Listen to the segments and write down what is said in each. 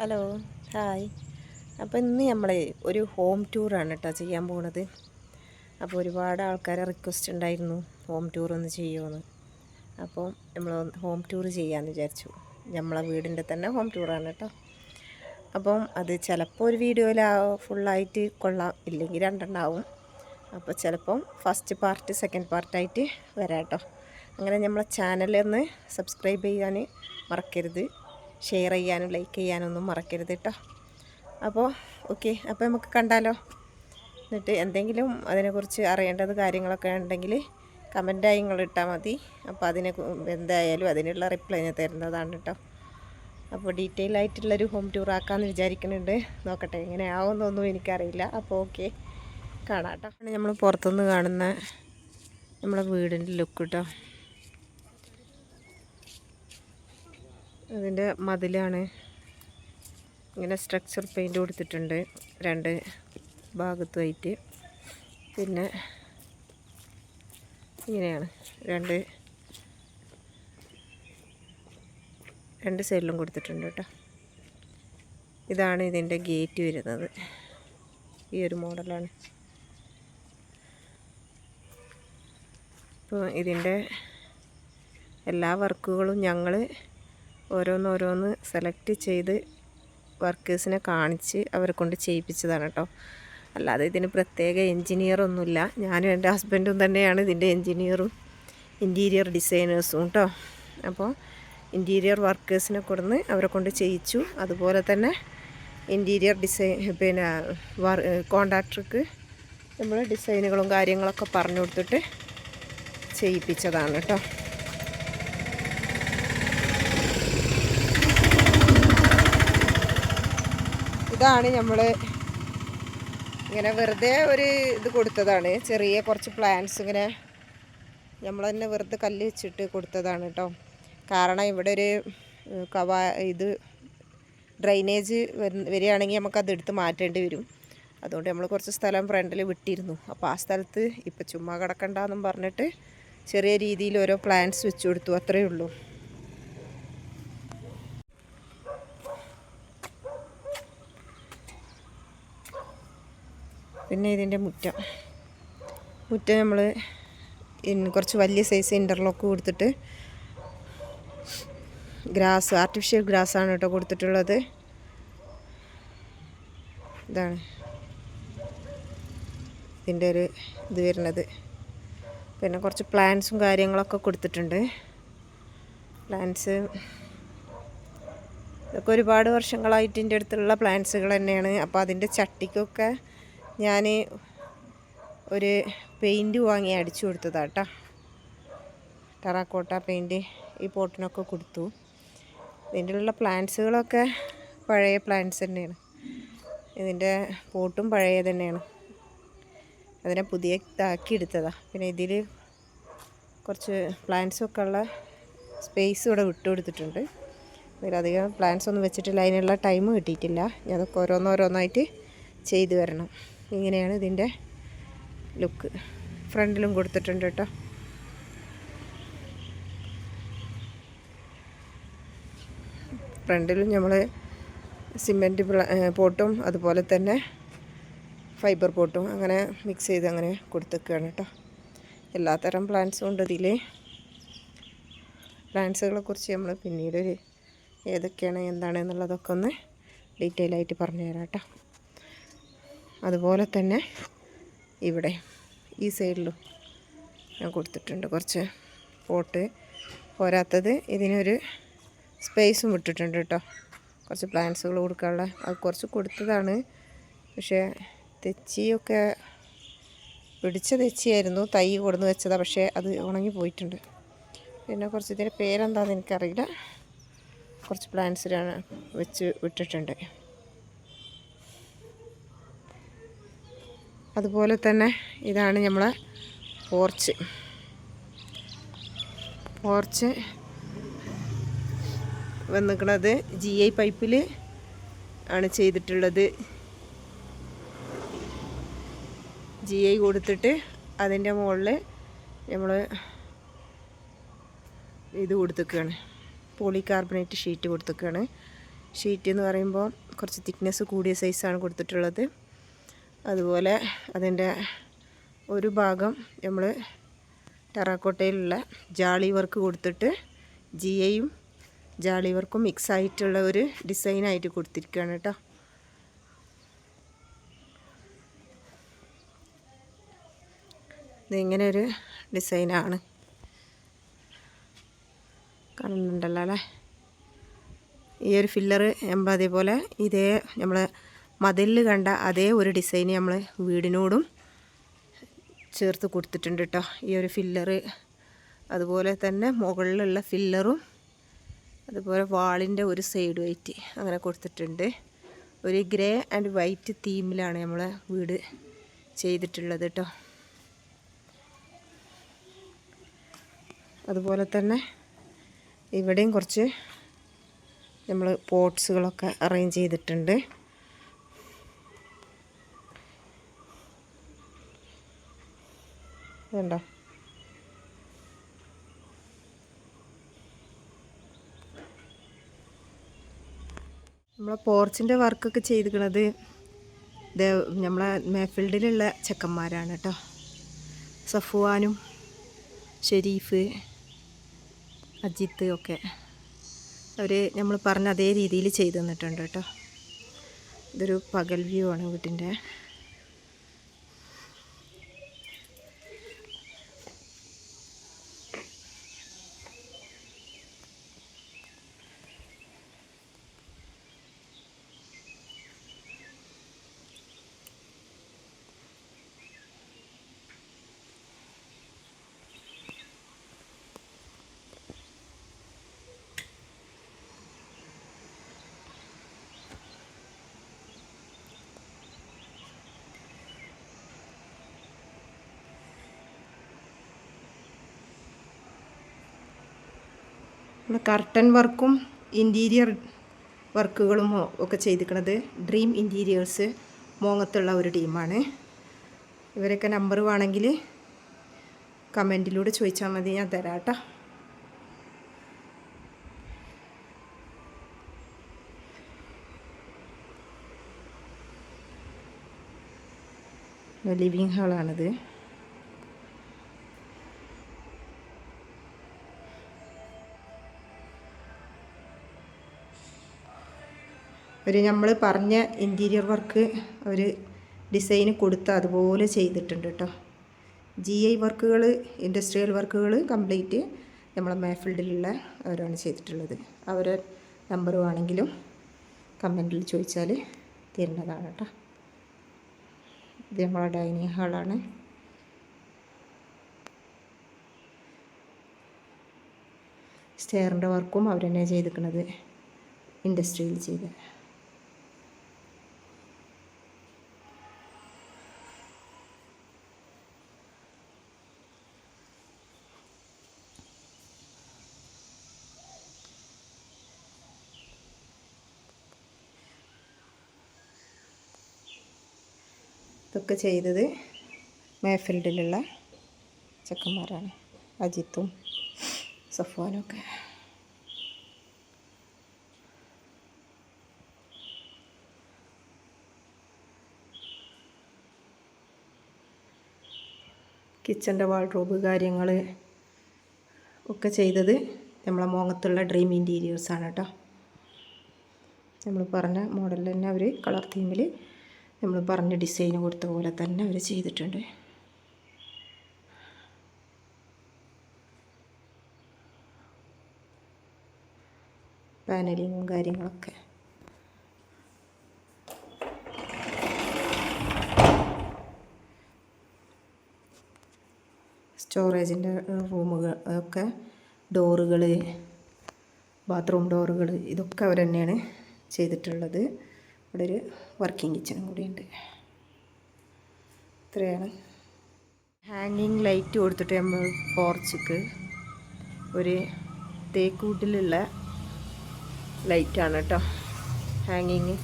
Hello, hi. അപ്പോൾ ഇന്ന് നമ്മൾ ഒരു ഹോം ടൂറാണ് കേട്ടോ ചെയ്യാൻ പോകുന്നത്. അപ്പോൾ ഒരുപാട് ആൾക്കാരെ റിക്വസ്റ്റ് ഉണ്ടായിരുന്നു ഹോം ടൂർ ഒന്ന് ചെയ്യുമെന്ന്. അപ്പോൾ നമ്മൾ ഹോം ടൂർ ചെയ്യാമെന്ന് വിചാരിച്ചു. നമ്മളെ വീടിൻ്റെ തന്നെ ഹോം ടൂറാണ് കേട്ടോ. അപ്പം അത് ചിലപ്പോൾ ഒരു വീഡിയോയിൽ ഫുള്ളായിട്ട് കൊള്ളാം, ഇല്ലെങ്കിൽ രണ്ടെണ്ണമാവും. അപ്പോൾ ചിലപ്പം ഫസ്റ്റ് പാർട്ട് സെക്കൻഡ് പാർട്ടായിട്ട് വരാം കേട്ടോ. അങ്ങനെ നമ്മളെ ചാനലൊന്ന് സബ്സ്ക്രൈബ് ചെയ്യാൻ മറക്കരുത്, ഷെയർ ചെയ്യാനും ലൈക്ക് ചെയ്യാനൊന്നും മറക്കരുത് കേട്ടോ. അപ്പോൾ ഓക്കെ, അപ്പോൾ നമുക്ക് കണ്ടാലോ. എന്നിട്ട് എന്തെങ്കിലും അതിനെക്കുറിച്ച് അറിയേണ്ടത് കാര്യങ്ങളൊക്കെ ഉണ്ടെങ്കിൽ കമൻറ്റായി നിങ്ങൾ ഇട്ടാൽ മതി. അപ്പോൾ എന്തായാലും അതിനുള്ള റിപ്ലൈ ഞാൻ തരുന്നതാണ് കേട്ടോ. അപ്പോൾ ഡീറ്റെയിൽ ആയിട്ടുള്ളൊരു ഹോം ടൂർ ആക്കാമെന്ന് വിചാരിക്കുന്നുണ്ട്. നോക്കട്ടെ എങ്ങനെയാവുമെന്നൊന്നും എനിക്കറിയില്ല. അപ്പോൾ ഓക്കെ, കാണാം കേട്ടോ. നമ്മൾ പുറത്തുനിന്ന് കാണുന്ന നമ്മളെ വീടിൻ്റെ ലുക്ക് കേട്ടോ. അതിൻ്റെ മതിലാണ് ഇങ്ങനെ സ്ട്രക്ചർ പെയിൻറ്റ് കൊടുത്തിട്ടുണ്ട് രണ്ട് ഭാഗത്തുമായിട്ട്. പിന്നെ ഇങ്ങനെയാണ് രണ്ട് സൈഡിലും കൊടുത്തിട്ടുണ്ട് കേട്ടോ. ഇതാണ് ഇതിൻ്റെ ഗേറ്റ് വരുന്നത്. ഈ ഒരു മോഡലാണ്. അപ്പോൾ ഇതിൻ്റെ എല്ലാ വർക്കുകളും ഞങ്ങൾ ഓരോന്നോരോന്ന് സെലക്ട് ചെയ്ത് വർക്കേഴ്സിനെ കാണിച്ച് അവരെ കൊണ്ട് ചെയ്യിപ്പിച്ചതാണ് കേട്ടോ. അല്ലാതെ ഇതിന് പ്രത്യേക എൻജിനീയറൊന്നുമില്ല. ഞാനും എൻ്റെ ഹസ്ബൻഡും തന്നെയാണ് ഇതിൻ്റെ എൻജിനീയറും ഇൻറ്റീരിയർ ഡിസൈനേഴ്സും കേട്ടോ. അപ്പോൾ ഇൻറ്റീരിയർ വർക്കേഴ്സിനെ കൊടുന്ന് അവരെ കൊണ്ട് ചെയ്യിച്ചു. അതുപോലെ തന്നെ ഇൻറ്റീരിയർ കോൺട്രാക്ടർക്ക് നമ്മൾ ഡിസൈനുകളും കാര്യങ്ങളൊക്കെ പറഞ്ഞു കൊടുത്തിട്ട് ചെയ്യിപ്പിച്ചതാണ് കേട്ടോ. ഇതാണ് നമ്മൾ ഇങ്ങനെ വെറുതെ ഒരു ഇത് കൊടുത്തതാണ്. ചെറിയ കുറച്ച് പ്ലാന്റ്സ് ഇങ്ങനെ നമ്മൾ തന്നെ വെറുതെ കല്ല് വെച്ചിട്ട് കൊടുത്തതാണ് കേട്ടോ. കാരണം ഇവിടെ ഒരു ഡ്രൈനേജ് വരികയാണെങ്കിൽ നമുക്കത് എടുത്ത് മാറ്റേണ്ടി വരും. അതുകൊണ്ട് നമ്മൾ കുറച്ച് സ്ഥലം ഫ്രണ്ടിൽ വിട്ടിരുന്നു. അപ്പോൾ ആ സ്ഥലത്ത് ഇപ്പം ചുമ്മാ കിടക്കണ്ടെന്നും പറഞ്ഞിട്ട് ചെറിയ രീതിയിൽ ഓരോ പ്ലാന്റ്സ് വെച്ച് കൊടുത്തു, അത്രയേ ഉള്ളൂ. പിന്നെ ഇതിൻ്റെ മുറ്റം നമ്മൾ കുറച്ച് വലിയ സൈസ് ഇൻ്റർലോക്ക് കൊടുത്തിട്ട് ആർട്ടിഫിഷ്യൽ ഗ്രാസാണ് കേട്ടോ കൊടുത്തിട്ടുള്ളത്. ഇതാണ് ഇതിൻ്റെ ഒരു ഇത് വരുന്നത്. പിന്നെ കുറച്ച് പ്ലാന്റ്സും കാര്യങ്ങളൊക്കെ കൊടുത്തിട്ടുണ്ട്. പ്ലാന്റ്സ് ഇതൊക്കെ ഒരുപാട് വർഷങ്ങളായിട്ട് എൻ്റെ അടുത്തുള്ള പ്ലാന്റ്സുകൾ തന്നെയാണ്. അപ്പോൾ അതിൻ്റെ ചട്ടിക്കൊക്കെ ഞാൻ ഒരു പെയിൻറ്റ് വാങ്ങി അടിച്ചു കൊടുത്തതാണ് കേട്ടോ. ടെറാക്കോട്ട പെയിൻറ്റ് ഈ പോട്ടിനൊക്കെ കൊടുത്തു. ഇതിൻ്റെ ഉള്ള പ്ലാന്റ്സുകളൊക്കെ പഴയ പ്ലാന്റ്സ് തന്നെയാണ്. ഇതിൻ്റെ പോട്ടും പഴയ തന്നെയാണ്. അതിനെ പുതിയ ഇതാക്കി എടുത്തതാണ്. പിന്നെ ഇതിൽ കുറച്ച് പ്ലാന്റ്സൊക്കെ ഉള്ള സ്പേസ് ഇവിടെ വിട്ടുകൊടുത്തിട്ടുണ്ട്. ഇതിലധികം പ്ലാന്റ്സ് ഒന്നും വെച്ചിട്ടില്ല, അതിനുള്ള ടൈം കിട്ടിയിട്ടില്ല. ഞാൻ അതൊക്കെ ഓരോന്നോരോന്നായിട്ട് ചെയ്തു വരണം. ഇങ്ങനെയാണ് ഇതിൻ്റെ ലുക്ക്. ഫ്രണ്ടിലും കൊടുത്തിട്ടുണ്ട് കേട്ടോ. ഫ്രണ്ടിലും നമ്മൾ സിമെൻറ്റ് പോട്ടും അതുപോലെ തന്നെ ഫൈബർ പോട്ടും അങ്ങനെ മിക്സ് ചെയ്ത് അങ്ങനെ കൊടുത്തേക്കാണ് കേട്ടോ. എല്ലാത്തരം പ്ലാന്റ്സും ഉണ്ട് ഇതിൽ. പ്ലാന്റ്സുകളെ കുറിച്ച് നമ്മൾ പിന്നീട് ഏതൊക്കെയാണ് എന്താണെന്നുള്ളതൊക്കെ ഒന്ന് ഡീറ്റെയിൽ ആയിട്ട് പറഞ്ഞു തരാം കേട്ടോ. അതുപോലെ തന്നെ ഇവിടെ ഈ സൈഡിലും ഞാൻ കൊടുത്തിട്ടുണ്ട് കുറച്ച് പോട്ട്. പോരാത്തത് ഇതിനൊരു സ്പേസും വിട്ടിട്ടുണ്ട് കേട്ടോ. കുറച്ച് പ്ലാന്റ്സുകൾ കൊടുക്കാനുള്ള അത് കുറച്ച് കൊടുത്തതാണ്. പക്ഷേ തെച്ചിയൊക്കെ പിടിച്ച തെച്ചിയായിരുന്നു, തൈ കൊടുന്ന് വെച്ചതാണ്. പക്ഷേ അത് ഉണങ്ങി പോയിട്ടുണ്ട്. പിന്നെ കുറച്ച് ഇതിൻ്റെ പേരെന്താണെന്ന് എനിക്കറിയില്ല. കുറച്ച് പ്ലാന്റ്സിലാണ് വെച്ച് വിട്ടിട്ടുണ്ട്. അതുപോലെ തന്നെ ഇതാണ് നമ്മളെ പോർച്ച് വന്നിരിക്കുന്നത് GI പൈപ്പിൽ ആണ് ചെയ്തിട്ടുള്ളത്. GI കൊടുത്തിട്ട് അതിൻ്റെ മുകളിൽ നമ്മൾ ഇത് കൊടുത്തേക്കാണ്, പോളികാർബണേറ്റ് ഷീറ്റ് കൊടുത്തേക്കാണ്. ഷീറ്റ് എന്ന് പറയുമ്പോൾ കുറച്ച് തിക്നെസ് കൂടിയ സൈസാണ് കൊടുത്തിട്ടുള്ളത്. അതുപോലെ അതിൻ്റെ ഒരു ഭാഗം നമ്മൾ ടെറാക്കോട്ടയിലുള്ള ജാളി വർക്ക് കൊടുത്തിട്ട് ജിയയും ജാളി വർക്കും മിക്സ് ആയിട്ടുള്ള ഒരു ഡിസൈനായിട്ട് കൊടുത്തിരിക്കുകയാണ് കേട്ടോ. ഇതിങ്ങനെ ഒരു ഡിസൈനാണ്, കാണുന്നുണ്ടല്ലോ അല്ലേ. ഈ ഒരു ഫില്ലർ നമ്മൾ അതേപോലെ ഇതേ നമ്മൾ മതിലിൽ കണ്ട അതേ ഒരു ഡിസൈൻ നമ്മൾ വീടിനോടും ചേർത്ത് കൊടുത്തിട്ടുണ്ട് കേട്ടോ. ഈ ഒരു ഫില്ലർ അതുപോലെ തന്നെ മുകളിലുള്ള ഫില്ലറും അതുപോലെ വാളിൻ്റെ ഒരു സൈഡ് വൈറ്റ് അങ്ങനെ കൊടുത്തിട്ടുണ്ട്. ഒരു ഗ്രേ ആൻഡ് വൈറ്റ് തീമിലാണ് നമ്മൾ വീട് ചെയ്തിട്ടുള്ളത് കേട്ടോ. അതുപോലെ തന്നെ ഇവിടെയും കുറച്ച് നമ്മൾ പോട്ട്സുകളൊക്കെ അറേഞ്ച് ചെയ്തിട്ടുണ്ട്. ഇതുണ്ടോ, നമ്മളെ പോർച്ചിൻ്റെ വർക്കൊക്കെ ചെയ്തിരിക്കുന്നത് നമ്മളെ മേഫീൽഡിലുള്ള ചെക്കന്മാരാണ് കേട്ടോ. സഫ്വാനും ഷെരീഫ് അജിത്ത് ഒക്കെ അവർ നമ്മൾ പറഞ്ഞ അതേ രീതിയിൽ ചെയ്തു തന്നിട്ടുണ്ട് കേട്ടോ. ഇതൊരു പകൽ വ്യൂ ആണ് വീട്ടിൻ്റെ. കർട്ടൻ വർക്കും ഇൻറ്റീരിയർ വർക്കുകളും ഒക്കെ ചെയ്തിരിക്കുന്നത് ഡ്രീം ഇൻറ്റീരിയേഴ്സ് മോങ്ങത്തുള്ള ഒരു ടീമാണ്. ഇവരൊക്കെ നമ്പർ വേണമെങ്കിൽ കമൻറ്റിലൂടെ ചോദിച്ചാൽ മതി, ഞാൻ തരാം കേട്ടോ. ലിവിങ് ഹാളാണിത്. നമ്മൾ പറഞ്ഞ ഇൻറ്റീരിയർ വർക്ക് അവർ ഡിസൈൻ കൊടുത്ത് അതുപോലെ ചെയ്തിട്ടുണ്ട് കേട്ടോ. GI വർക്കുകൾ, ഇൻഡസ്ട്രിയൽ വർക്കുകൾ കംപ്ലീറ്റ് നമ്മളെ മേഫീൽഡിലുള്ള അവരാണ് ചെയ്തിട്ടുള്ളത്. അവരെ നമ്പർ വേണമെങ്കിലും കമൻറ്റിൽ ചോദിച്ചാൽ തരുന്നതാണ് കേട്ടോ. ഇത് നമ്മളെ ഡൈനിങ് ഹാളാണ്. സ്റ്റെയറിൻ്റെ വർക്കും അവർ തന്നെ ചെയ്തിരിക്കുന്നത്, ഇൻഡസ്ട്രിയിൽ ചെയ്ത്. ഇതൊക്കെ ചെയ്തത് മേഫീൽഡിലുള്ള ചെക്കന്മാരാണ്, അജിത്തും സഫ്വാനും ഒക്കെ. കിച്ചൻ്റെ വാൾഡ്രോബ് കാര്യങ്ങൾ ഒക്കെ ചെയ്തത് നമ്മളെ മോങ്ങത്തുള്ള ഡ്രീം ഇൻറ്റീരിയേഴ്സാണ് കേട്ടോ. നമ്മൾ പറഞ്ഞ മോഡൽ തന്നെ അവർ കളർ തീമിൽ നമ്മൾ പറഞ്ഞ ഡിസൈൻ കൊടുത്ത പോലെ തന്നെ അവർ ചെയ്തിട്ടുണ്ട്. പാനലിങ്ങും കാര്യങ്ങളൊക്കെ. സ്റ്റോറേജിൻ്റെ റൂമുകൾ ഒക്കെ, ഡോറുകൾ, ബാത്റൂം ഡോറുകൾ, ഇതൊക്കെ അവർ തന്നെയാണ് ചെയ്തിട്ടുള്ളത്. ഇവിടെ ഒരു വർക്കിംഗ് കിച്ചണും കൂടിയുണ്ട്. ഇത്രയാണ്. ഹാങ്ങിങ് ലൈറ്റ് കൊടുത്തിട്ട് നമ്മൾ പോർച്ചിക്ക് ഒരു തേക്കൂട്ടിലുള്ള ലൈറ്റാണ് കേട്ടോ ഹാങ്ങിങ്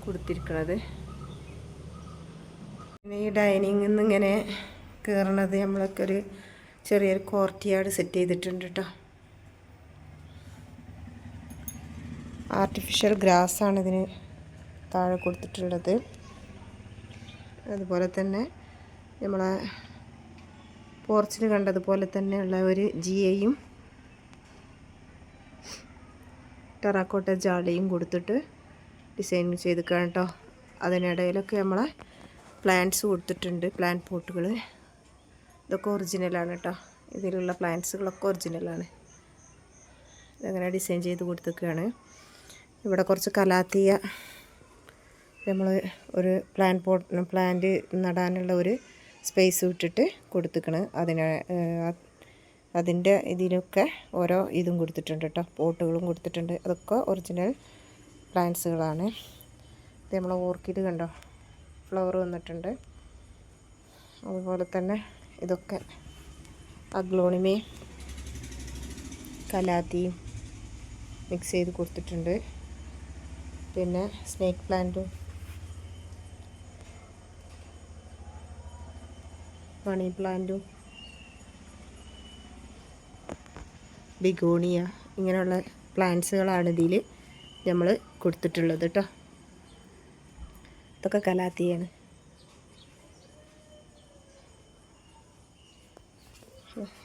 കൊടുത്തിരിക്കുന്നത്. പിന്നെ ഈ ഡൈനിങ്ങിൽ നിന്ന് ഇങ്ങനെ കയറണത് നമ്മളൊക്കെ ഒരു ചെറിയൊരു കോർട്ട്യാർഡ് സെറ്റ് ചെയ്തിട്ടുണ്ട് കേട്ടോ. ആ ആർട്ടിഫിഷ്യൽ ഗ്രാസാണ് ഇതിന് താഴെ കൊടുത്തിട്ടുള്ളത്. അതുപോലെ തന്നെ നമ്മളെ പോർച്ചിൽ കണ്ടതുപോലെ തന്നെയുള്ള ഒരു ജിയയും ടെറാക്കോട്ട ജാളിയും കൊടുത്തിട്ട് ഡിസൈൻ ചെയ്തിരിക്കുകയാണ് കേട്ടോ. അതിനിടയിലൊക്കെ നമ്മളെ പ്ലാന്റ്സ് കൊടുത്തിട്ടുണ്ട്, പ്ലാന്റ് പോട്ടുകൾ. ഇതൊക്കെ ഒറിജിനലാണ് കേട്ടോ. ഇതിലുള്ള പ്ലാന്റ്സുകളൊക്കെ ഒറിജിനലാണ്. ഇതങ്ങനെ ഡിസൈൻ ചെയ്ത് കൊടുത്തിരിക്കുകയാണ്. ഇവിടെ കുറച്ച് കലാത്തിയ നമ്മൾ ഒരു പ്ലാന്റ് നടാനുള്ള ഒരു സ്പേസ് വിട്ടിട്ട് കൊടുത്തിരിക്കണം. അതിൻ്റെ ഇതിലൊക്കെ ഓരോ ഇതും കൊടുത്തിട്ടുണ്ട് കേട്ടോ, പോട്ടുകളും കൊടുത്തിട്ടുണ്ട്. അതൊക്കെ ഒറിജിനൽ പ്ലാന്റ്സുകളാണ്. ഇത് നമ്മൾ ഓർക്കിഡ് കണ്ടോ, ഫ്ലവർ വന്നിട്ടുണ്ട്. അതുപോലെ തന്നെ ഇതൊക്കെ അഗ്ലോണിമയും കലാത്തിയും മിക്സ് ചെയ്ത് കൊടുത്തിട്ടുണ്ട്. പിന്നെ സ്നേക്ക് പ്ലാന്റും മണി പ്ലാന്റും ബിഗോണിയ ഇങ്ങനെയുള്ള പ്ലാന്റ്സുകളാണ് ഇതിൽ നമ്മൾ കൊടുത്തിട്ടുള്ളത് കേട്ടോ. ഇതൊക്കെ കലാത്തിയാണ്.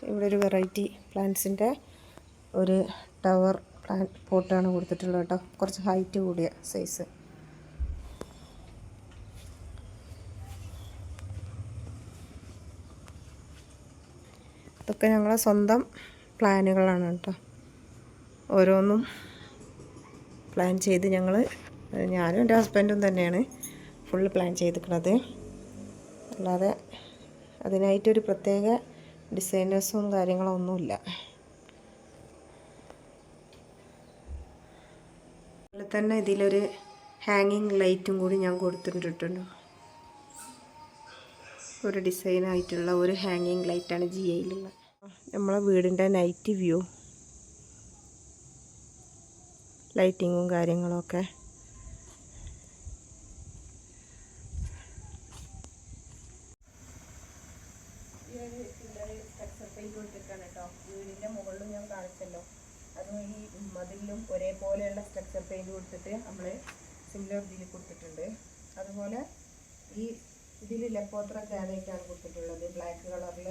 ഇവിടെ ഒരു വെറൈറ്റി പ്ലാന്റ്സിൻ്റെ ഒരു ടവർ പ്ലാന്റ് പോട്ടാണ് കൊടുത്തിട്ടുള്ളത് കേട്ടോ. കുറച്ച് ഹൈറ്റ് കൂടിയ സൈസ്. ഇതൊക്കെ ഞങ്ങളെ സ്വന്തം പ്ലാനുകളാണ് കേട്ടോ. ഓരോന്നും പ്ലാൻ ചെയ്ത് ഞാനും എൻ്റെ ഹസ്ബൻഡും തന്നെയാണ് ഫുള്ള് പ്ലാൻ ചെയ്തിരിക്കുന്നത്. അല്ലാതെ അതിനായിട്ടൊരു പ്രത്യേക ഡിസൈനേഴ്സും കാര്യങ്ങളൊന്നുമില്ല. അതുപോലെ തന്നെ ഇതിലൊരു ഹാങ്ങിങ് ലൈറ്റും കൂടി ഞാൻ കൊടുത്തിട്ടുണ്ട്. ഒരു ഡിസൈനായിട്ടുള്ള ഒരു ഹാങ്ങിങ് ലൈറ്റാണ് ജിയയിലുള്ള. നമ്മളെ വീടിൻ്റെ നൈറ്റ് വ്യൂ, ലൈറ്റിങ്ങും കാര്യങ്ങളൊക്കെ. സ്ട്രക്ചർ പെയിൻറ് കൊടുത്തിട്ടാണ് കേട്ടോ. വീടിൻ്റെ മുകളിലും ഞാൻ കാണിച്ചല്ലോ, അതും ഈ മതിലും ഒരേപോലെയുള്ള സ്ട്രക്ചർ പെയിൻറ് കൊടുത്തിട്ട് നമ്മൾ സിമിലർ ഇതിൽ കൊടുത്തിട്ടുണ്ട്. അതുപോലെ ഈ ഇതിൽ ലെപ്പോത്ര ക്യാനൊക്കെയാണ് കൊടുത്തിട്ടുള്ളത്, ബ്ലാക്ക് കളറിൽ.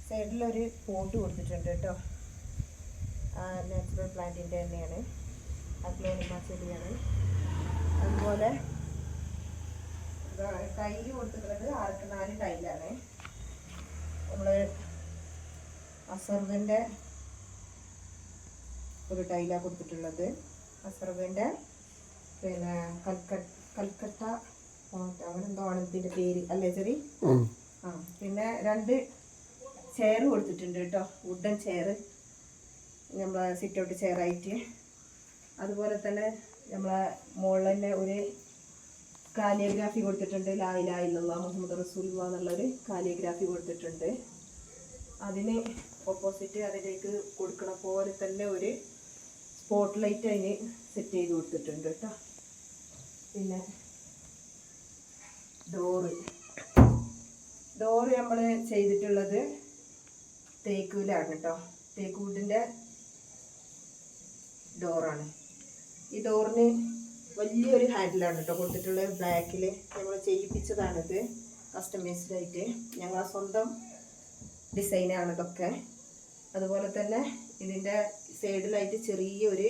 സൈഡിലൊരു പോട്ട് കൊടുത്തിട്ടുണ്ട് കേട്ടോ. നാച്ചുറൽ പ്ലാന്റിൻ്റെ തന്നെയാണ്, അഗ്ലോണിമ ചെടിയാണ്. അതുപോലെ ടൈല് കൊടുത്തിട്ടുള്ളത് 6x4 ടൈലാണ്. നമ്മൾ അസർവിൻ്റെ ഒരു ടൈലാണ് കൊടുത്തിട്ടുള്ളത്. അസർവിൻ്റെ പിന്നെ കൽക്കട്ട അങ്ങനെ എന്തോ ആണ് ഇതിൻ്റെ പേര് അല്ലേ ചെറി? പിന്നെ 2 ചെയർ കൊടുത്തിട്ടുണ്ട് കേട്ടോ, വുഡൻ ചെയർ, നമ്മളെ സിറ്റ് ഔട്ട് ചെയറായിട്ട്. അതുപോലെ തന്നെ നമ്മളെ മുകളിൽ തന്നെ ഒരു കാലിയോഗ്രാഫി കൊടുത്തിട്ടുണ്ട്. ലാ ഇലാഹ ഇല്ലല്ലാഹ് മുഹമ്മദ് റസൂലുള്ളാഹ് എന്നുള്ളൊരു കാലിയോഗ്രാഫി കൊടുത്തിട്ടുണ്ട്. അതിന് ഓപ്പോസിറ്റ് അതിലേക്ക് കൊടുക്കണ പോലെ തന്നെ ഒരു സ്പോട്ട് ലൈറ്റ് അതിന് സെറ്റ് ചെയ്ത് കൊടുത്തിട്ടുണ്ട് കേട്ടോ. പിന്നെ ഡോറ് നമ്മൾ ചെയ്തിട്ടുള്ളത് തേക്കൂലാണ് കേട്ടോ. തേക്ക് വുഡിൻ്റെ ഡോറാണ്. ഈ ഡോറിന് വലിയൊരു ഹാൻഡിലാണ് കേട്ടോ കൊടുത്തിട്ടുള്ളത്. ബ്ലാക്കിൽ നമ്മൾ ചെയ്യിപ്പിച്ചതാണിത്, കസ്റ്റമൈസ്ഡായിട്ട്. ഞങ്ങളെ സ്വന്തം ഡിസൈനാണ് ഇതൊക്കെ. അതുപോലെ തന്നെ ഇതിൻ്റെ സൈഡിലായിട്ട് ചെറിയൊരു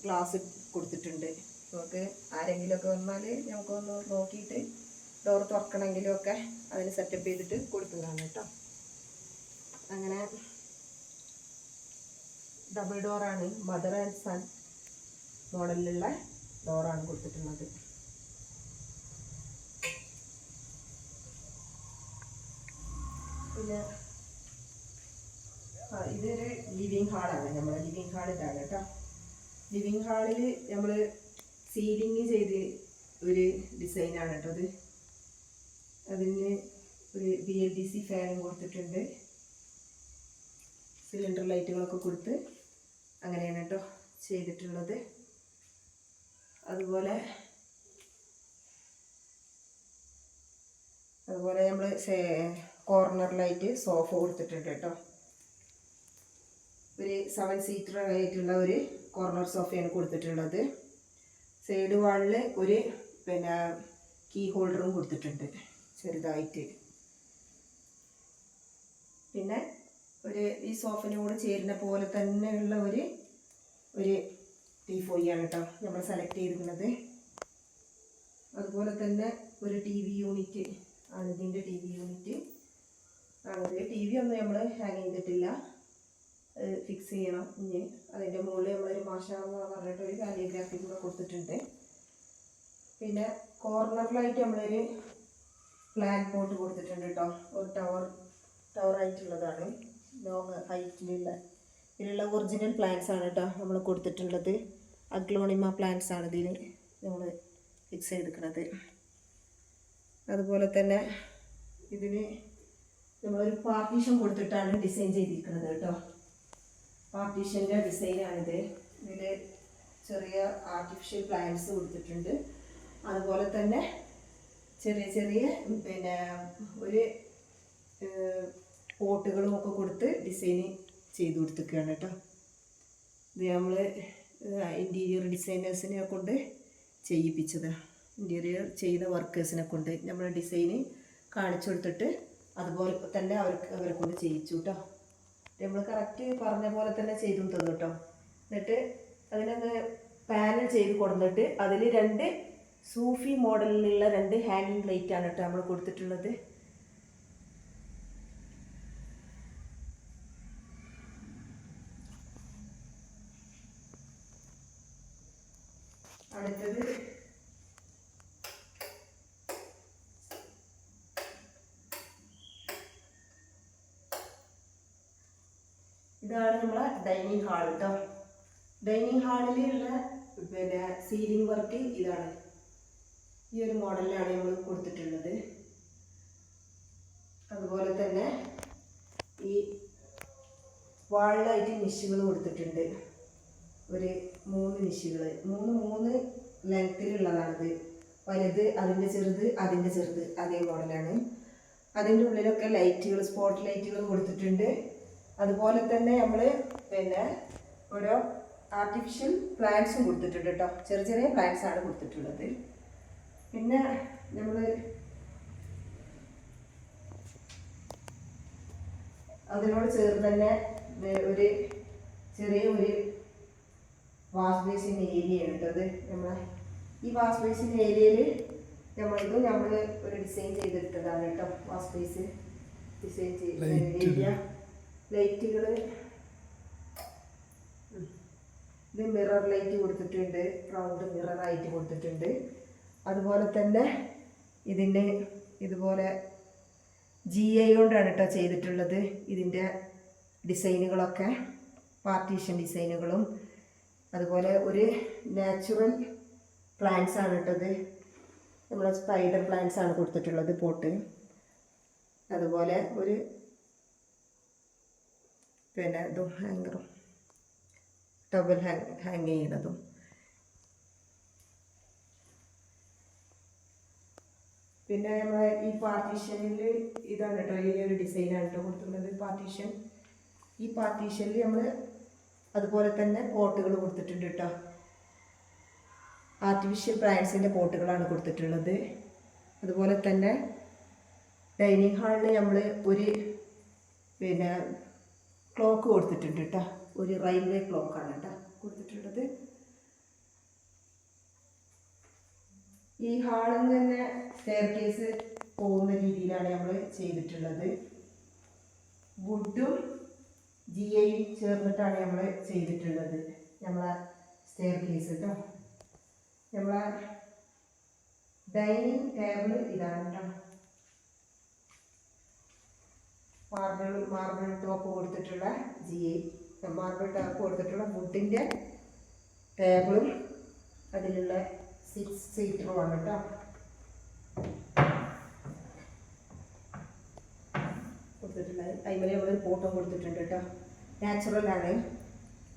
ഗ്ലാസ് കൊടുത്തിട്ടുണ്ട്. നമുക്ക് ആരെങ്കിലുമൊക്കെ വന്നാൽ നമുക്കൊന്ന് നോക്കിയിട്ട് ഡോർ തുറക്കണമെങ്കിലും ഒക്കെ അതിന് സെറ്റപ്പ് ചെയ്തിട്ട് കൊടുക്കുന്നതാണ് കേട്ടോ. അങ്ങനെ ഡബിൾ ഡോറാണ്, മദർ ആൻഡ് സൺ മോഡലിലുള്ള ഡോറാണ് കൊടുത്തിട്ടുള്ളത്. പിന്നെ ഇതൊരു ലിവിങ് ഹാളാണ്. നമ്മൾ ലിവിങ് ഹാൾ ഇതാണ് കേട്ടോ. ലിവിങ് ഹാളിൽ നമ്മൾ സീലിംഗ് ചെയ്ത് ഒരു ഡിസൈനാണ് കേട്ടോ അത്. അതിന് ഒരു BLDC ഫാനും കൊടുത്തിട്ടുണ്ട്. സിലിണ്ടർ ലൈറ്റുകളൊക്കെ കൊടുത്ത് അങ്ങനെയാണ് കേട്ടോ ചെയ്തിട്ടുള്ളത്. അതുപോലെ നമ്മൾ കോർണറിലായിട്ട് സോഫ കൊടുത്തിട്ടുണ്ട് കേട്ടോ. ഒരു 7 സീറ്റർ ആയിട്ടുള്ള ഒരു കോർണർ സോഫയാണ് കൊടുത്തിട്ടുള്ളത്. സൈഡ് വാളിൽ ഒരു പിന്നെ കീ ഹോൾഡറും കൊടുത്തിട്ടുണ്ട് ചെറുതായിട്ട്. പിന്നെ ഈ സോഫിനോട് ചേരുന്ന പോലെ തന്നെയുള്ള ഒരു ടീപ്പോയാണ് കേട്ടോ നമ്മൾ സെലക്ട് ചെയ്തിരിക്കുന്നത്. അതുപോലെ തന്നെ ഒരു ടി വി യൂണിറ്റ് ആണ് ഇതിൻ്റെ. ടി വി യൂണിറ്റ് ആണത്. ടി വി ഒന്നും നമ്മൾ ഹാങ് ചെയ്തിട്ടില്ല, ഫിക്സ് ചെയ്യണം. ഇനി അതിൻ്റെ മുകളിൽ നമ്മളൊരു മാഷ എന്ന് പറഞ്ഞിട്ടൊരു കാലിയോഗ്രാഫി കൂടെ കൊടുത്തിട്ടുണ്ട്. പിന്നെ കോർണറിലായിട്ട് നമ്മളൊരു പ്ലാന്റ് പോട്ട് കൊടുത്തിട്ടുണ്ട് കേട്ടോ. ഒരു ടവറായിട്ടുള്ളതാണ്, ലോങ് ഹൈറ്റിലുള്ള. ഇതിലുള്ള ഒറിജിനൽ പ്ലാന്റ്സ് ആണ് കേട്ടോ നമ്മൾ കൊടുത്തിട്ടുള്ളത്. അഗ്ലോണിമ പ്ലാന്റ്സ് ആണ് ഇതിൽ നമ്മൾ ഫിക്സ് ചെയ്തിരിക്കുന്നത്. അതുപോലെ തന്നെ ഇതിന് നമ്മളൊരു പാർട്ടീഷൻ കൊടുത്തിട്ടാണ് ഡിസൈൻ ചെയ്തിരിക്കുന്നത് കേട്ടോ. പാർട്ടീഷൻ്റെ ഡിസൈനാണിത്. ഇതിൽ ചെറിയ ആർട്ടിഫിഷ്യൽ പ്ലാന്റ്സ് കൊടുത്തിട്ടുണ്ട്. അതുപോലെ തന്നെ ചെറിയ ചെറിയ പിന്നെ ഒരു പോട്ടുകളും ഒക്കെ കൊടുത്ത് ഡിസൈൻ ചെയ്ത് കൊടുത്തിരിക്കുകയാണ് കേട്ടോ. ഇത് നമ്മൾ ഇൻറ്റീരിയർ ഡിസൈനേഴ്സിനെ കൊണ്ട് ചെയ്യിപ്പിച്ചതാണ്. ഇൻറ്റീരിയർ ചെയ്യുന്ന വർക്കേഴ്സിനെ കൊണ്ട് നമ്മൾ ഡിസൈന് കാണിച്ചു കൊടുത്തിട്ട് അതുപോലെ തന്നെ അവരെ കൊണ്ട് ചെയ്യിച്ചു കേട്ടോ. നമ്മൾ കറക്റ്റ് പറഞ്ഞ പോലെ തന്നെ ചെയ്തു തന്നു കേട്ടോ. എന്നിട്ട് അതിനൊന്ന് പാനൽ ചെയ്ത് കൊടുത്തിട്ട് അതിൽ 2 സൂഫി മോഡലിലുള്ള 2 ഹാങ്ങിങ് ലൈറ്റാണ് കേട്ടോ നമ്മൾ കൊടുത്തിട്ടുള്ളത്. അടുത്തത് ഇതാണ് നമ്മളെ ഡൈനിങ് ഹാൾ കേട്ടോ. ഡൈനിങ് ഹാളിലുള്ള പിന്നെ സീലിംഗ് വർക്ക് ഇതാണ്. ഈ ഒരു മോഡലിലാണ് നമ്മൾ കൊടുത്തിട്ടുള്ളത്. അതുപോലെ തന്നെ ഈ വാളിലായിട്ട് നിശകൾ കൊടുത്തിട്ടുണ്ട്. ഒരു 3 നിശകൾ, 3 ലെങ്ത്തിലുള്ളതാണിത്. വലുത്, അതിൻ്റെ ചെറുത്, അതിൻ്റെ ചെറുത്, അതേ മോഡലാണ്. അതിൻ്റെ ഉള്ളിലൊക്കെ ലൈറ്റുകൾ, സ്പോട്ട് ലൈറ്റുകൾ കൊടുത്തിട്ടുണ്ട്. അതുപോലെ തന്നെ നമ്മൾ പിന്നെ ഓരോ ആർട്ടിഫിഷ്യൽ പ്ലാന്റ്സും കൊടുത്തിട്ടുണ്ട് കേട്ടോ. ചെറിയ ചെറിയ പ്ലാന്റ്സ് ആണ് കൊടുത്തിട്ടുള്ളത്. പിന്നെ നമ്മൾ അതിനോട് ചേർന്ന് തന്നെ ഒരു ചെറിയ വാഷ് ബേസിൻ ഏരിയയാണ് കേട്ടോ. അത് നമ്മളെ ഈ വാഷ് ബേസിൻ ഏരിയയിൽ നമ്മൾ ഒരു ഡിസൈൻ ചെയ്തെടുത്തതാണ് കേട്ടോ. വാഷ് ബേസ് ഡിസൈൻ ചെയ്ത ഏരിയ. ലൈറ്റുകൾ ഇത് മിറർ ലൈറ്റ് കൊടുത്തിട്ടുണ്ട്, റൗണ്ട് മിററായിട്ട് കൊടുത്തിട്ടുണ്ട്. അതുപോലെ തന്നെ ഇതിൻ്റെ ഇതുപോലെ GI കൊണ്ടാണ് കേട്ടോ ചെയ്തിട്ടുള്ളത്. ഇതിൻ്റെ ഡിസൈനുകളൊക്കെ പാർട്ടീഷൻ ഡിസൈനുകളും അതുപോലെ ഒരു നാച്ചുറൽ പ്ലാന്റ്സ് ആണ് കേട്ടത്. നമ്മൾ സ്പൈഡർ പ്ലാന്റ്സ് ആണ് കൊടുത്തിട്ടുള്ളത് പോട്ട്. അതുപോലെ ഒരു പിന്നെ ഇതും ഹാങ്ങറും ടവൽ ഹാങ് ചെയ്യുന്നതും. പിന്നെ നമ്മളെ ഈ പാർട്ടീഷനിൽ ഇതാണ് കേട്ടോ, ഈ ഒരു ഡിസൈനാണ് കേട്ടോ കൊടുത്തിട്ടുള്ളത് പാർട്ടീഷൻ. ഈ പാർട്ടീഷനിൽ നമ്മൾ അതുപോലെ തന്നെ പോട്ടുകൾ കൊടുത്തിട്ടുണ്ട് കേട്ടോ. ആർട്ടിഫിഷ്യൽ പ്ലാന്റ്സിൻ്റെ പോട്ടുകളാണ് കൊടുത്തിട്ടുള്ളത്. അതുപോലെ തന്നെ ഡൈനിങ് ഹാളിൽ നമ്മൾ ഒരു പിന്നെ ക്ലോക്ക് കൊടുത്തിട്ടുണ്ട് കേട്ടോ. ഒരു റെയിൽവേ ക്ലോക്കാണ് കേട്ടോ കൊടുത്തിട്ടുള്ളത്. ഈ ഹാളിൽ നിന്ന് തന്നെ സ്റ്റെയർ കേസ് പോകുന്ന രീതിയിലാണ് നമ്മൾ ചെയ്തിട്ടുള്ളത്. വുഡും GI ചേർന്നിട്ടാണ് നമ്മൾ ചെയ്തിട്ടുള്ളത് നമ്മളെ സ്റ്റെയർ കേസ് കേട്ടോ. നമ്മളെ ഡൈനിങ് ടേബിൾ ഇതാണ് കേട്ടോ. മാർബിൾ ടോപ്പ് കൊടുത്തിട്ടുള്ള GI, മാർബിൾ ടോപ്പ് കൊടുത്തിട്ടുള്ള വുഡിൻ്റെ ടേബിളും അതിലുള്ള 6 സീറ്ററുമാണ് കേട്ടോ. കൊടുത്തിട്ടുള്ളത് അതിൽ നമ്മളൊരു പോട്ടും കൊടുത്തിട്ടുണ്ട് കേട്ടോ. നാച്ചുറലാണ്,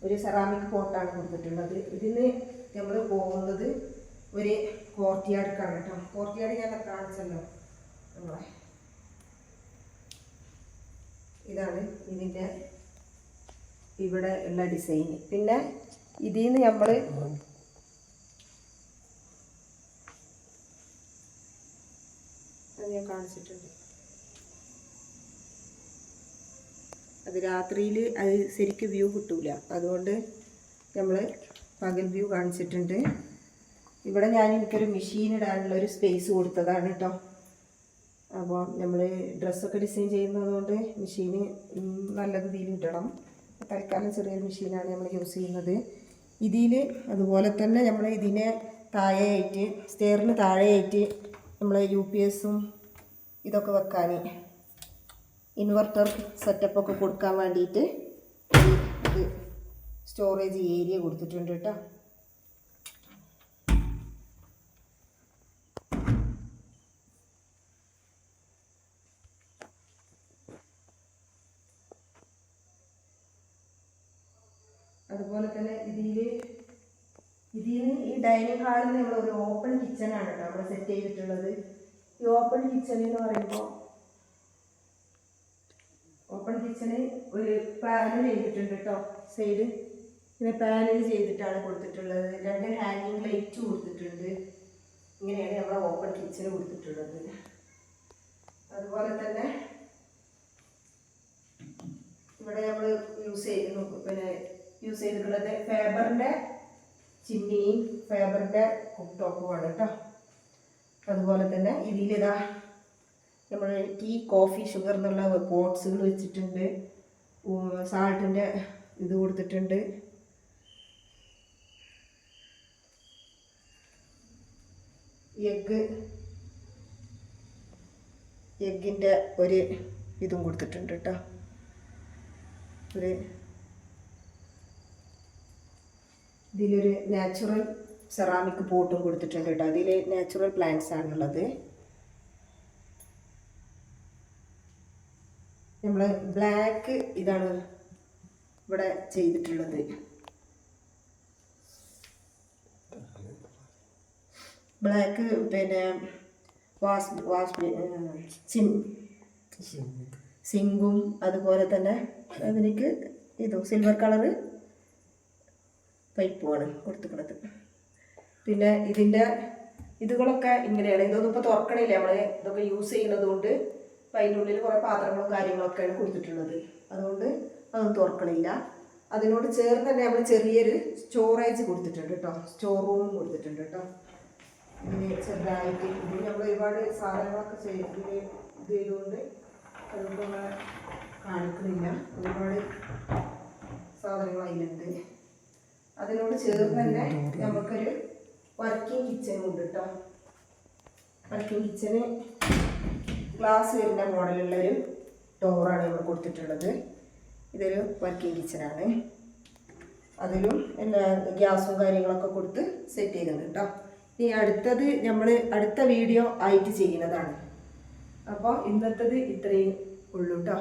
ഒരു സെറാമിക് പോട്ടാണ് കൊടുത്തിട്ടുള്ളത്. ഇതിന് നമ്മൾ പോകുന്നത് ഒരു കോർട്ട്യാർഡ്ക്കാണ് കേട്ടോ. കോർട്ട്യാർഡ് ഞാൻ കാണിച്ചല്ലോ നമ്മളെ. ഇതാണ് ഇതിൻ്റെ ഇവിടെ ഉള്ള ഡിസൈൻ. പിന്നെ ഇതിൽ നിന്ന് നമ്മൾ ഞാൻ കാണിച്ചിട്ടുണ്ട്. അത് രാത്രിയിൽ അത് ശരിക്കും വ്യൂ കിട്ടൂല, അതുകൊണ്ട് നമ്മൾ പകൽ വ്യൂ കാണിച്ചിട്ടുണ്ട്. ഇവിടെ ഞാൻ എനിക്കൊരു മെഷീൻ ഇടാനുള്ള ഒരു സ്പേസ് കൊടുത്തതാണ് കേട്ടോ. അപ്പോൾ നമ്മൾ ഡ്രസ്സൊക്കെ ഡിസൈൻ ചെയ്യുന്നതുകൊണ്ട് മെഷീന് നല്ല രീതിയിൽ ഇടണം. തൽക്കാലം ചെറിയൊരു മെഷീനാണ് നമ്മൾ യൂസ് ചെയ്യുന്നത്. ഇതിൽ അതുപോലെ തന്നെ നമ്മൾ ഇതിനെ താഴെയായിട്ട് സ്റ്റെയറിന് താഴെയായിട്ട് നമ്മൾ UPSും ഇതൊക്കെ വെക്കാൻ ഇൻവെർട്ടർ സെറ്റപ്പൊക്കെ കൊടുക്കാൻ വേണ്ടിയിട്ട് ഇത് സ്റ്റോറേജ് ഏരിയ കൊടുത്തിട്ടുണ്ട് കേട്ടോ. അതുപോലെ തന്നെ ഇതിൽ ഈ ഡൈനിങ് ഹാളിൽ നമ്മൾ ഒരു ഓപ്പൺ കിച്ചണാണ് കേട്ടോ നമ്മൾ സെറ്റ് ചെയ്തിട്ടുള്ളത്. ഈ ഓപ്പൺ കിച്ചൺ എന്ന് പറയുമ്പോൾ ഓപ്പൺ കിച്ചണ് ഒരു പാനൽ ചെയ്തിട്ടുണ്ട് കേട്ടോ. സൈഡ് ഇങ്ങനെ പാനൽ ചെയ്തിട്ടാണ് കൊടുത്തിട്ടുള്ളത്. 2 ഹാങ്ങിങ് ലൈറ്റ് കൊടുത്തിട്ടുണ്ട്. ഇങ്ങനെയാണ് നമ്മളെ ഓപ്പൺ കിച്ചണ് കൊടുത്തിട്ടുള്ളത്. അതുപോലെ തന്നെ ഇവിടെ നമ്മൾ യൂസ് ചെയ്തിട്ടുള്ളത് ഫേബറിൻ്റെ ചിമ്മിനിയും ഫേബറിൻ്റെ കുക്ക് ടോപ്പുമാണ് കേട്ടോ. അതുപോലെ തന്നെ ഇതിലിതാ നമ്മൾ ടീ, കോഫി, ഷുഗർ എന്നുള്ള പോട്ട്സുകൾ വെച്ചിട്ടുണ്ട്. സാൾട്ടിൻ്റെ ഇത് കൊടുത്തിട്ടുണ്ട്. എഗ്ഗിൻ്റെ ഒരു ഇതും കൊടുത്തിട്ടുണ്ട് കേട്ടോ. ഇതിലൊരു നാച്ചുറൽ സെറാമിക് പോട്ടും കൊടുത്തിട്ടുണ്ട് കേട്ടോ. അതിൽ നാച്ചുറൽ പ്ലാന്റ്സ് ആണുള്ളത്. നമ്മൾ ബ്ലാക്ക് ഇതാണ് ഇവിടെ ചെയ്തിട്ടുള്ളത്. ബ്ലാക്ക് പിന്നെ സിങ്കും അതുപോലെ തന്നെ അതിലേക്ക് ഇതും സിൽവർ കളറ് പൈപ്പുമാണ് കൊടുത്തിട്ടുള്ളത്. പിന്നെ ഇതിൻ്റെ ഇതുകളൊക്കെ ഇങ്ങനെയാണ്. ഇതൊന്നും ഇപ്പോൾ തുറക്കണില്ല, നമ്മൾ ഇതൊക്കെ യൂസ് ചെയ്യുന്നത് കൊണ്ട്. അപ്പം അതിൻ്റെ ഉള്ളിൽ കുറേ പാത്രങ്ങളും കാര്യങ്ങളൊക്കെയാണ് കൊടുത്തിട്ടുള്ളത്, അതുകൊണ്ട് അതൊന്നും തുറക്കണില്ല. അതിനോട് ചേർന്ന് തന്നെ നമ്മൾ ചെറിയൊരു സ്റ്റോറേജ് കൊടുത്തിട്ടുണ്ട് കേട്ടോ. സ്റ്റോർ റൂമും കൊടുത്തിട്ടുണ്ട് കേട്ടോ. ഇങ്ങനെ ചെറുതായിട്ട് ഇതിൽ നമ്മൾ ഒരുപാട് സാധനങ്ങളൊക്കെ ഇത് ചെയ്തുകൊണ്ട് അതുകൊണ്ട് നമ്മൾ കാണിക്കുന്നില്ല. ഒരുപാട് സാധനങ്ങൾ അതിലുണ്ട്. അതിനോട് ചേർന്ന് തന്നെ നമുക്കൊരു വർക്കിംഗ് കിച്ചനും ഉണ്ട് കേട്ടോ. വർക്കിംഗ് കിച്ചന് ഗ്ലാസ് വരുന്ന മോഡലുള്ളൊരു ഡോറാണ് നമ്മൾ കൊടുത്തിട്ടുള്ളത്. ഇതൊരു വർക്കിംഗ് കിച്ചനാണ്. അതിലും എല്ലാ ഗ്യാസും കാര്യങ്ങളൊക്കെ കൊടുത്ത് സെറ്റ് ചെയ്തിട്ടുണ്ട് കേട്ടോ. ഇനി അടുത്തത് നമ്മൾ അടുത്ത വീഡിയോ ആയിട്ട് ചെയ്യുന്നതാണ്. അപ്പോൾ ഇന്നത്തേത് ഇത്രയും ഉള്ളൂ കേട്ടോ.